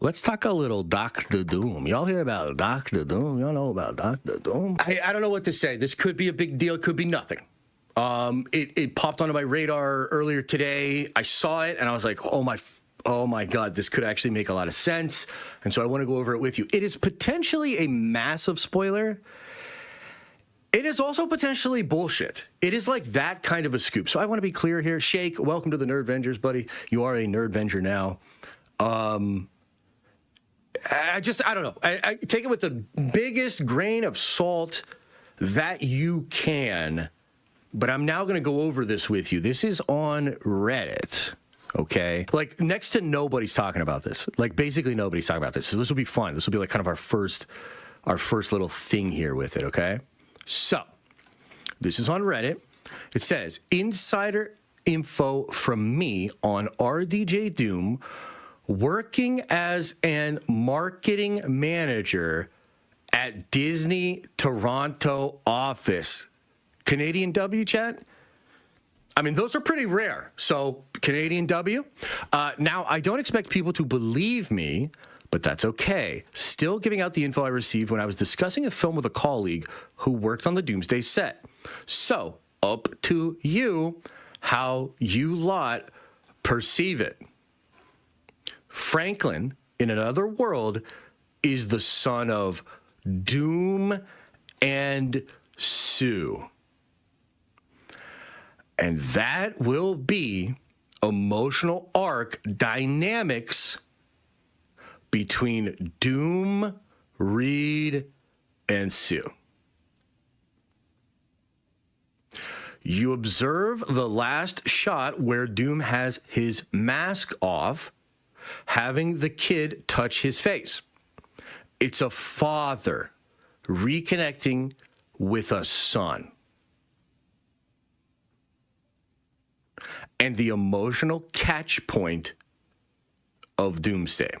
Let's talk a little Doctor Doom. Y'all hear about Doctor Doom? Y'all know about Doctor Doom? I don't know what to say. This could be a big deal. It could be nothing. It popped onto my radar earlier today. I saw it, and I was like, oh my God, this could actually make a lot of sense. And so I want to go over it with you. It is potentially a massive spoiler. It is also potentially bullshit. It is like that kind of a scoop. So I want to be clear here. Shake, welcome to the Nerd Vengers, buddy. You are a Nerd Venger now. I don't know. I take it with the biggest grain of salt that you can, but I'm now going to go over this with you. This is on Reddit, okay? Like, next to nobody's talking about this. Like, basically nobody's talking about this. So this will be fun. This will be like kind of our first little thing here with it, okay? So, this is on Reddit. It says, insider info from me on RDJ Doom, working as an marketing manager at Disney Toronto office. Canadian W, chat? I mean, those are pretty rare. So, Canadian W. Now, I don't expect people to believe me, but that's okay. Still giving out the info I received when I was discussing a film with a colleague who worked on the Doomsday set. So, up to you how you lot perceive it. Franklin, in another world, is the son of Doom and Sue. And that will be emotional arc dynamics between Doom, Reed, and Sue. You observe the last shot where Doom has his mask off, having the kid touch his face. It's a father reconnecting with a son. And the emotional catch point of Doomsday.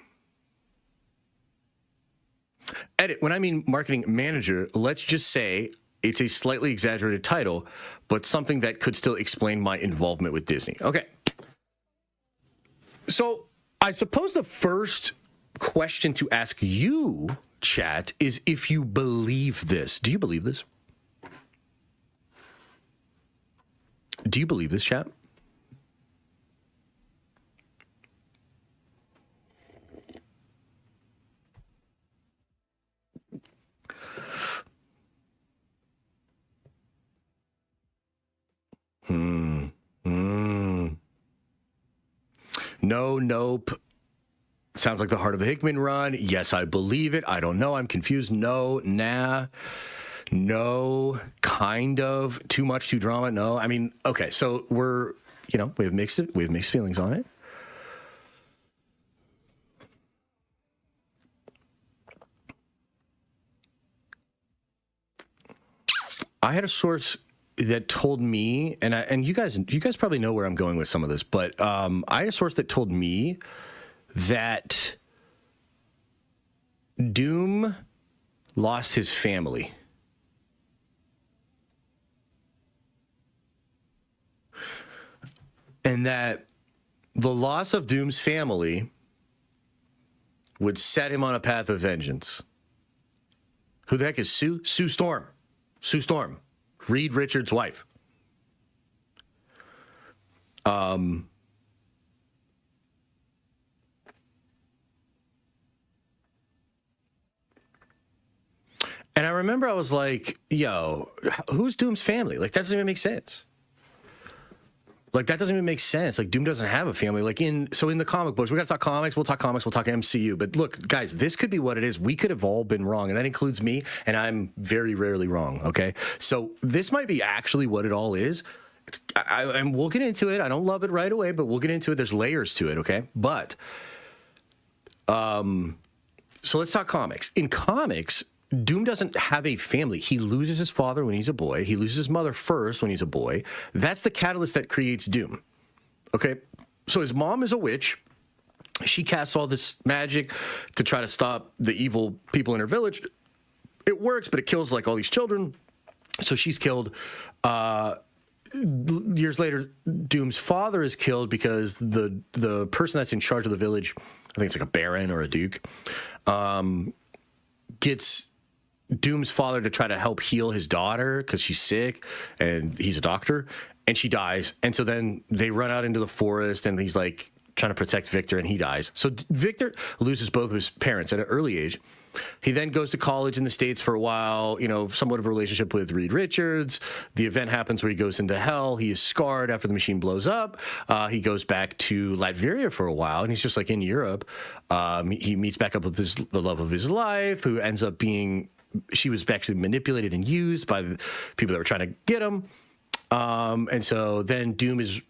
Edit, when I mean marketing manager, let's just say it's a slightly exaggerated title, but something that could still explain my involvement with Disney. Okay. So I suppose the first question to ask you, chat, is if you believe this. Do you believe this? Do you believe this, chat? No, nope. Sounds like the heart of the Hickman run. Yes, I believe it. I don't know. I'm confused. No, nah. No, kind of. Too much, too drama. No. I mean, okay, so we have mixed feelings on it. I had a source that told me, and you guys probably know where I'm going with some of this, but I had a source that told me that Doom lost his family. And that the loss of Doom's family would set him on a path of vengeance. Who the heck is Sue? Sue Storm. Sue Storm. Reed Richards' wife. And I remember I was like, yo, who's Doom's family? Like, that doesn't even make sense. Like, that doesn't even make sense. Like, Doom doesn't have a family. Like, in the comic books, we got to talk comics, we'll talk MCU. But look, guys, this could be what it is. We could have all been wrong, and that includes me, and I'm very rarely wrong, okay? So this might be actually what it all is. And we'll get into it. I don't love it right away, but we'll get into it. There's layers to it, okay? But, so let's talk comics. In comics, Doom doesn't have a family. He loses his father when he's a boy. He loses his mother first when he's a boy. That's the catalyst that creates Doom. Okay? So his mom is a witch. She casts all this magic to try to stop the evil people in her village. It works, but it kills like all these children. So she's killed. Years later, Doom's father is killed because the person that's in charge of the village I think it's like a baron or a duke, gets Doom's father to try to help heal his daughter because she's sick, and he's a doctor, and she dies. And so then they run out into the forest, and he's like trying to protect Victor, and he dies. So Victor loses both of his parents at an early age. He then goes to college in the States for a while, you know, somewhat of a relationship with Reed Richards. The event happens where he goes into hell. He is scarred after the machine blows up. He goes back to Latveria for a while, and he's just like in Europe. He meets back up with the love of his life, who ends up being, she was actually manipulated and used by the people that were trying to get him. And so then Doom is,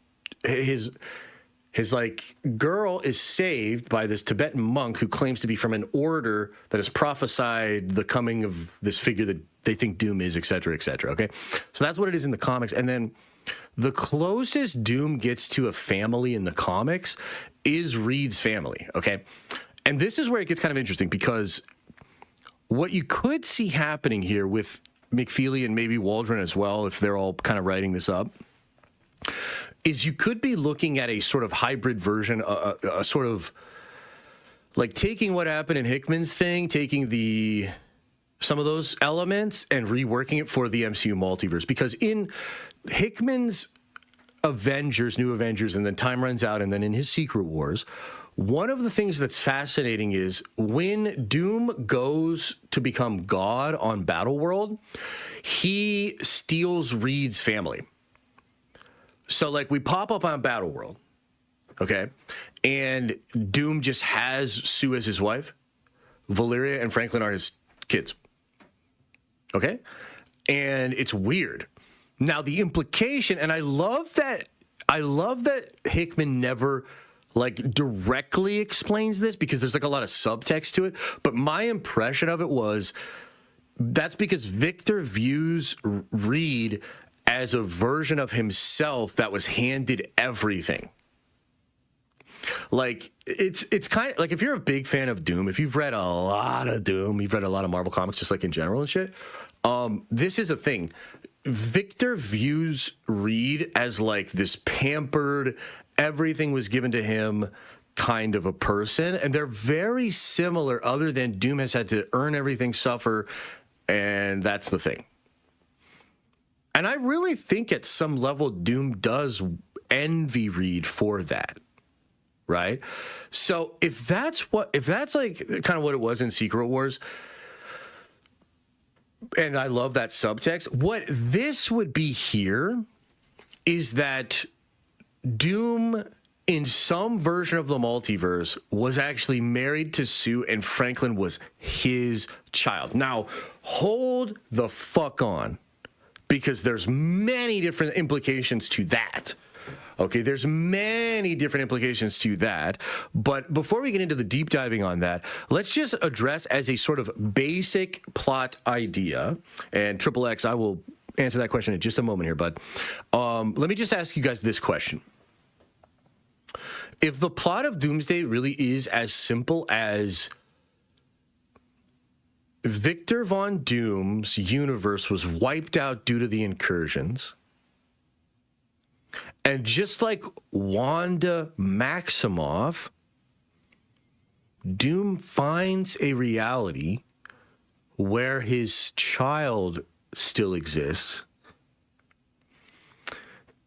his like girl is saved by this Tibetan monk who claims to be from an order that has prophesied the coming of this figure that they think Doom is, et cetera, et cetera. Okay. So that's what it is in the comics. And then the closest Doom gets to a family in the comics is Reed's family. Okay. And this is where it gets kind of interesting, because what you could see happening here with McFeely and maybe Waldron as well, if they're all kind of writing this up, is you could be looking at a sort of hybrid version, a sort of like taking what happened in Hickman's thing, taking some of those elements and reworking it for the MCU multiverse. Because in Hickman's Avengers, New Avengers, and then time runs out, and then in his Secret Wars, one of the things that's fascinating is when Doom goes to become God on Battleworld, he steals Reed's family. So, like, we pop up on Battleworld, okay, and Doom just has Sue as his wife. Valeria and Franklin are his kids, okay? And it's weird. Now, the implication, and I love that Hickman never, like, directly explains this, because there's, like, a lot of subtext to it, but my impression of it was that's because Victor views Reed as a version of himself that was handed everything. Like, it's kind of like, if you're a big fan of Doom, if you've read a lot of Doom, you've read a lot of Marvel comics, just like in general and shit, this is a thing. Victor views Reed as like this pampered, everything was given to him kind of a person, and they're very similar, other than Doom has had to earn everything, suffer, and that's the thing. And I really think at some level Doom does envy Reed for that, right? So if that's like kind of what it was in Secret Wars, and I love that subtext, what this would be here is that Doom, in some version of the multiverse, was actually married to Sue, and Franklin was his child. Now, hold the fuck on, because there's many different implications to that. Okay, there's many different implications to that. But before we get into the deep diving on that, let's just address as a sort of basic plot idea. And Triple X, I will answer that question in just a moment here, but let me just ask you guys this question. If the plot of Doomsday really is as simple as Victor Von Doom's universe was wiped out due to the incursions, and just like Wanda Maximoff, Doom finds a reality where his child still exists,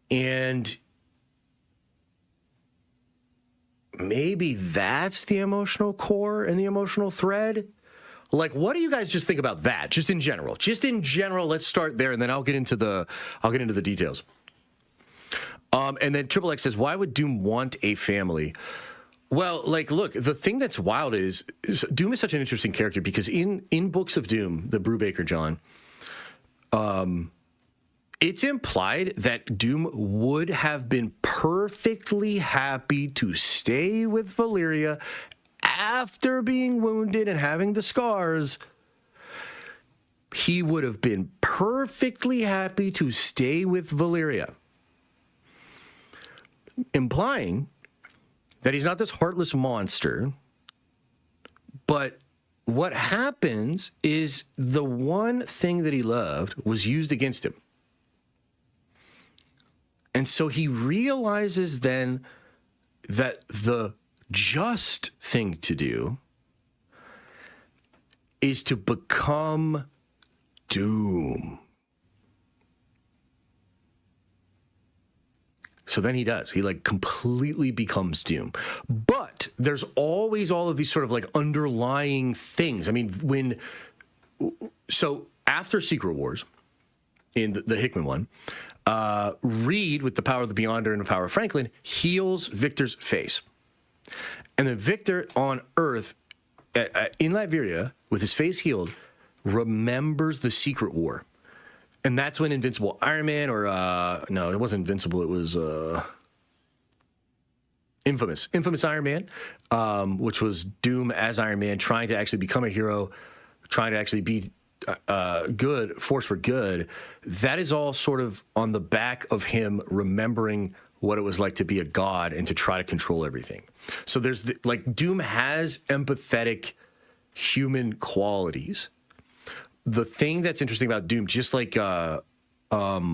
and maybe that's the emotional core and the emotional thread. Like, what do you guys just think about that? Just in general, let's start there, and then I'll get into the details. And then Triple X says, why would Doom want a family? Well, like, look, the thing that's wild is Doom is such an interesting character, because in Books of Doom, the Brubaker John, it's implied that Doom would have been perfectly happy to stay with Valeria after being wounded and having the scars. He would have been perfectly happy to stay with Valeria, implying that he's not this heartless monster. But what happens is the one thing that he loved was used against him. And so he realizes then that the just thing to do is to become Doom. So then he does. He like completely becomes Doom. But there's always all of these sort of like underlying things. I mean, so after Secret Wars, in the Hickman one, Reed, with the power of the Beyonder and the power of Franklin, heals Victor's face. And then Victor on Earth, in Latveria, with his face healed, remembers the Secret War. And that's when Invincible Iron Man, or no, it wasn't Invincible, it was Infamous Iron Man, which was Doom as Iron Man, trying to actually become a hero, trying to actually be good, force for good. That is all sort of on the back of him remembering what it was like to be a god and to try to control everything. So there's like Doom has empathetic human qualities. The thing that's interesting about Doom, just like a lot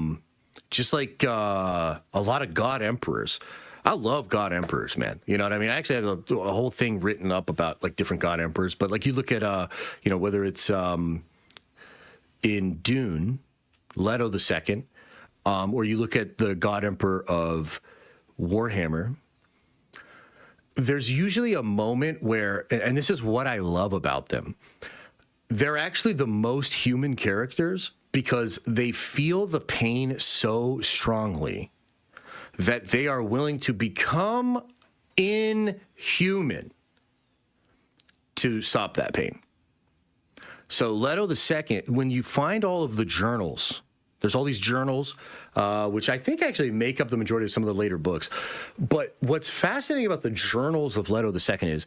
of God Emperors. I love God Emperors, man. You know what I mean? I actually had a whole thing written up about like different God Emperors. But like you look at, whether it's in Dune, Leto II, or you look at the God Emperor of Warhammer, there's usually a moment where, and this is what I love about them, they're actually the most human characters because they feel the pain so strongly that they are willing to become inhuman to stop that pain. So Leto II, when you find all of the journals, there's all these journals, which I think actually make up the majority of some of the later books. But what's fascinating about the journals of Leto II is,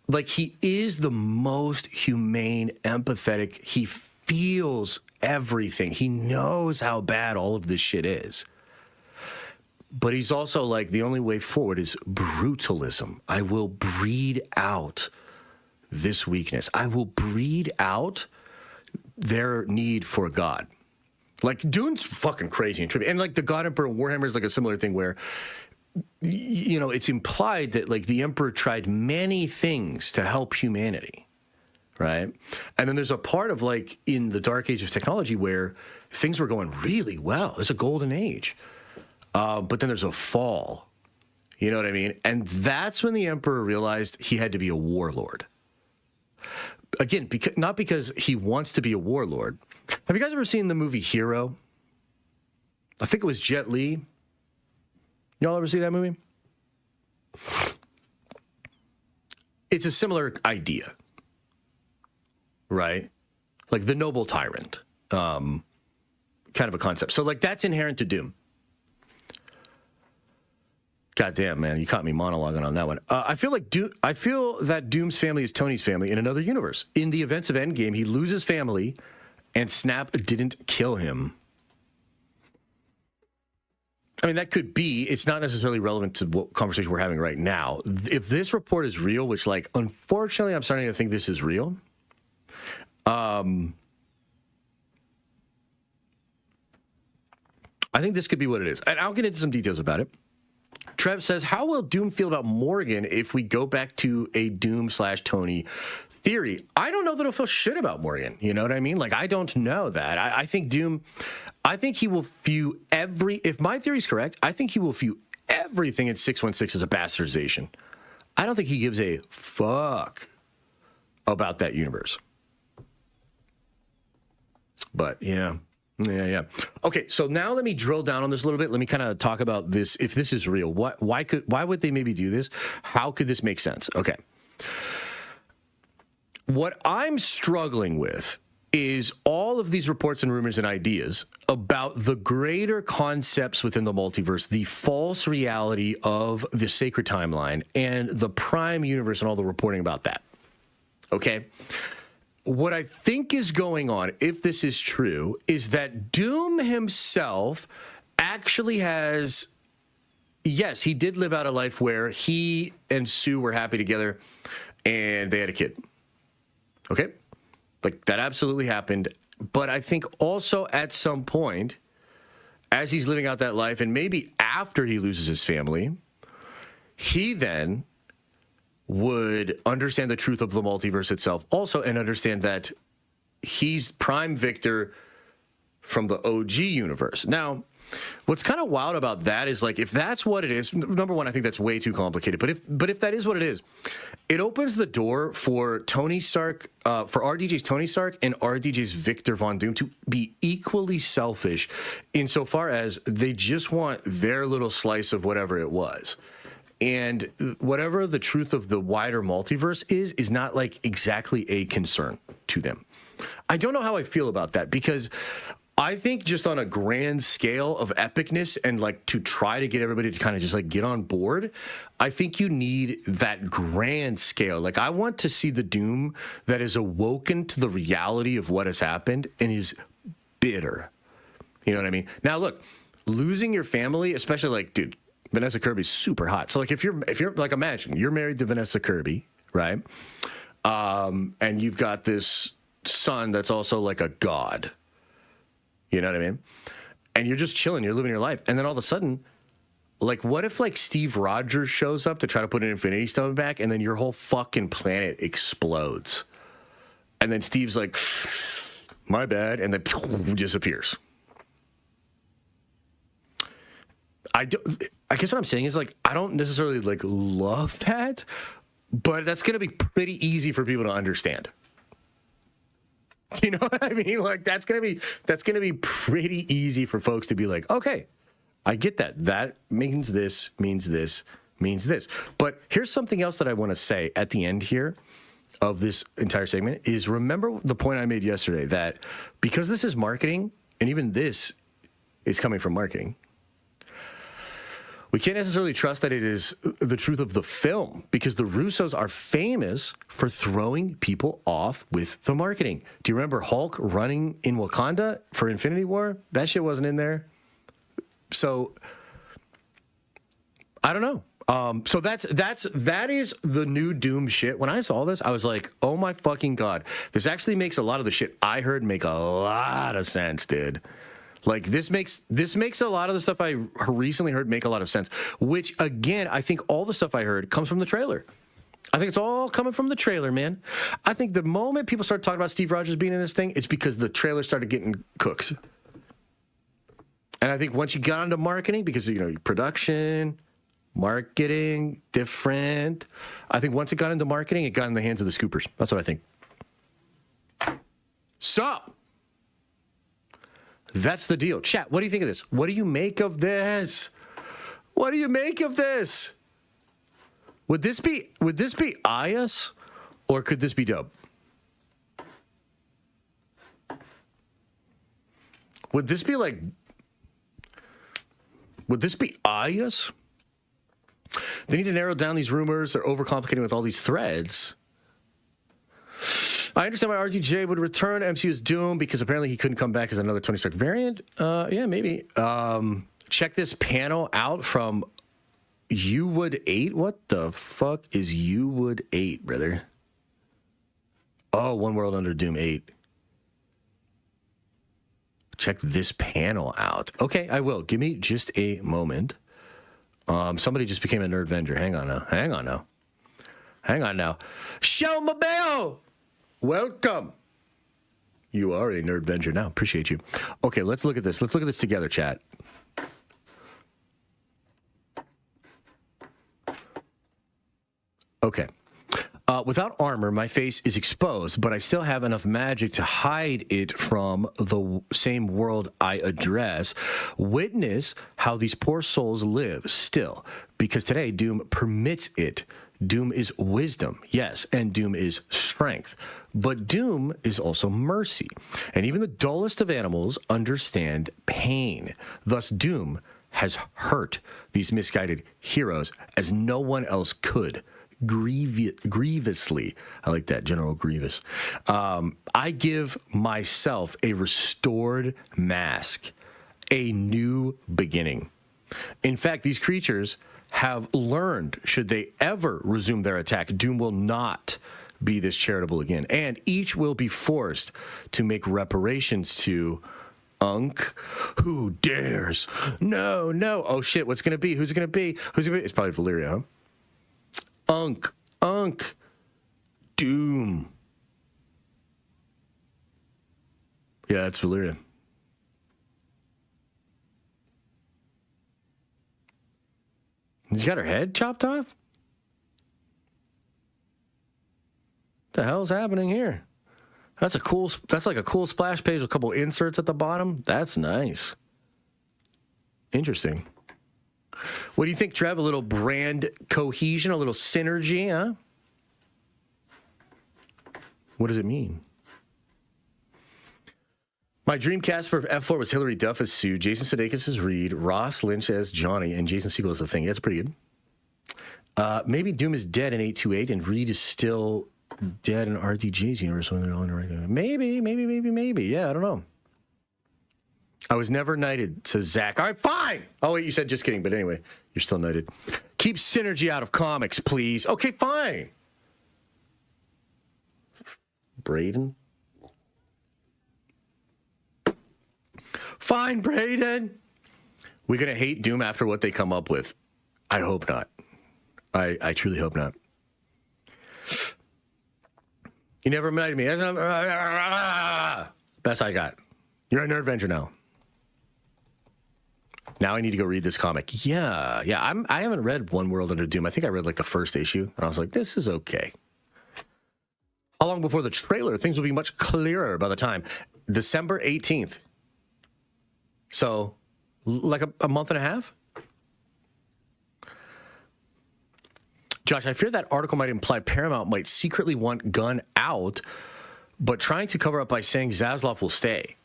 like, he is the most humane, empathetic. He feels everything. He knows how bad all of this shit is. But he's also like, the only way forward is brutalism. I will breed out this weakness. I will breed out their need for God. Like, Dune's fucking crazy and trippy. And like the God Emperor in Warhammer is like a similar thing where, you know, it's implied that like the Emperor tried many things to help humanity, right? And then there's a part of like in the dark age of technology where things were going really well. It's a golden age. But then there's a fall. You know what I mean? And that's when the Emperor realized he had to be a warlord. Again, not because he wants to be a warlord. Have you guys ever seen the movie Hero? I think it was Jet Li. Y'all ever see that movie? It's a similar idea, right? Like the noble tyrant, kind of a concept. So like that's inherent to Doom. God damn, man, you caught me monologuing on that one. I feel that Doom's family is Tony's family in another universe. In the events of Endgame, he loses family, and Snap didn't kill him. I mean, that could be. It's not necessarily relevant to what conversation we're having right now. If this report is real, which, like, unfortunately, I'm starting to think this is real. I think this could be what it is. And I'll get into some details about it. Trev says, how will Doom feel about Morgan if we go back to a Doom/Tony theory? I don't know that he'll feel shit about Morgan. You know what I mean? Like, I don't know that. I think Doom, I think he will view if my theory is correct, I think he will view everything in 616 as a bastardization. I don't think he gives a fuck about that universe. But, yeah. Yeah. Okay, so now let me drill down on this a little bit. Let me kind of talk about this. If this is real, why would they maybe do this? How could this make sense? Okay. What I'm struggling with is all of these reports and rumors and ideas about the greater concepts within the multiverse, the false reality of the sacred timeline, and the prime universe and all the reporting about that. Okay? What I think is going on, if this is true, is that Doom himself actually has, yes, he did live out a life where he and Sue were happy together and they had a kid. Okay? Like, that absolutely happened. But I think also at some point, as he's living out that life, and maybe after he loses his family, he then would understand the truth of the multiverse itself also, and understand that he's Prime Victor from the OG universe. Now, what's kind of wild about that is, like, if that's what it is, number one, I think that's way too complicated. But if that is what it is, it opens the door for Tony Stark, for RDJ's Tony Stark and RDJ's Victor Von Doom to be equally selfish insofar as they just want their little slice of whatever it was. And whatever the truth of the wider multiverse is not, like, exactly a concern to them. I don't know how I feel about that, because I think just on a grand scale of epicness and, like, to try to get everybody to kind of just, like, get on board, I think you need that grand scale. Like, I want to see the Doom that is awoken to the reality of what has happened and is bitter. You know what I mean? Now, look, losing your family, especially, like, dude, Vanessa Kirby's super hot. So, like, if you're like, imagine you're married to Vanessa Kirby, right? And you've got this son that's also like a god. You know what I mean? And you're just chilling, you're living your life. And then all of a sudden, like, what if, like, Steve Rogers shows up to try to put an Infinity Stone back, and then your whole fucking planet explodes? And then Steve's like, my bad, and then disappears. I guess what I'm saying is, like, I don't necessarily, like, love that, but that's going to be pretty easy for people to understand. You know what I mean? Like, that's gonna be pretty easy for folks to be like, okay, I get that. That means this, means this, means this. But here's something else that I want to say at the end here of this entire segment is, remember the point I made yesterday that because this is marketing, and even this is coming from marketing, we can't necessarily trust that it is the truth of the film, because the Russos are famous for throwing people off with the marketing. Do you remember Hulk running in Wakanda for Infinity War? That shit wasn't in there. So I don't know. So that is the new Doom shit. When I saw this, I was like, oh my fucking God. This actually makes a lot of the shit I heard make a lot of sense, dude. Like, this makes a lot of the stuff I recently heard make a lot of sense, which, again, I think all the stuff I heard comes from the trailer. I think it's all coming from the trailer, man. I think the moment people started talking about Steve Rogers being in this thing, it's because the trailer started getting cooked. And I think once you got into marketing, because, you know, production, marketing, different. I think once it got into marketing, it got in the hands of the scoopers. That's what I think. So that's the deal. Chat, what do you think of this? What do you make of this? What do you make of this? Would this be IS, or could this be dope? Would this be IS? They need to narrow down these rumors. They're overcomplicating with all these threads. I understand why RDJ would return MCU's Doom, because apparently he couldn't come back as another Tony Stark variant. Yeah, maybe. Check this panel out from HYYYYYPE. What the fuck is HYYYYYPE, brother? Oh, One World Under Doom 8. Check this panel out. Okay, I will. Give me just a moment. Somebody just became a nerd vendor. Hang on now. Show my bell. Welcome. You are a nerd vendor now. Appreciate you. Okay, let's look at this. Let's look at this together, chat. Okay. Without armor, my face is exposed, but I still have enough magic to hide it from the same world I address. Witness how these poor souls live still, because today Doom permits it. Doom is wisdom, yes, and Doom is strength. But Doom is also mercy, and even the dullest of animals understand pain. Thus, Doom has hurt these misguided heroes as no one else could. Grievously. I like that, General Grievous. I give myself a restored mask, a new beginning. In fact, these creatures have learned, should they ever resume their attack, Doom will not be this charitable again, and each will be forced to make reparations to Unk. Who dares? No. Oh shit, what's gonna be? Who's it gonna be? It's probably Valyria, huh? Unk, Unk. Doom. Yeah, it's Valyria. She got her head chopped off? What the hell's happening here? That's like a cool splash page with a couple inserts at the bottom. That's nice. Interesting. What do you think, Trev? A little brand cohesion, a little synergy, huh? What does it mean? My dream cast for F4 was Hilary Duff as Sue, Jason Sudeikis as Reed, Ross Lynch as Johnny, and Jason Segel as the Thing. That's pretty good. Maybe Doom is dead in 828 and Reed is still dead in RDJ's universe when they're on the regular. Maybe. Yeah, I don't know. I was never knighted, says Zach. All right, fine. Oh, wait, you said just kidding, but anyway, you're still knighted. Keep synergy out of comics, please. Okay, fine. Braden. Fine, Braden. We're going to hate Doom after what they come up with. I hope not. I truly hope not. You never knighted me. Best I got. You're a nerd venture now. Now I need to go read this comic. Yeah. I haven't read One World Under Doom. I think I read like the first issue, and I was like, this is okay. How long before the trailer? Things will be much clearer by the time. December 18th. So, like a month and a half? Josh, I fear that article might imply Paramount might secretly want Gunn out, but trying to cover up by saying Zaslav will stay.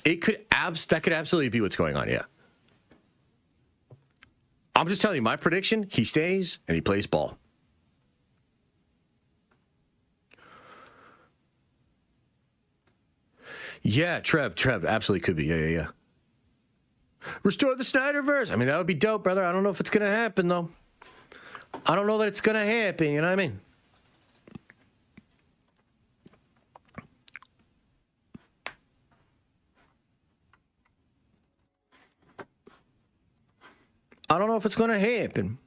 That could absolutely be what's going on, yeah. I'm just telling you, my prediction, he stays and he plays ball. Yeah, Trev, absolutely could be. Yeah. Restore the Snyderverse. I mean, that would be dope, brother. I don't know if it's going to happen, though. I don't know that it's going to happen, you know what I mean? I don't know if it's going to happen.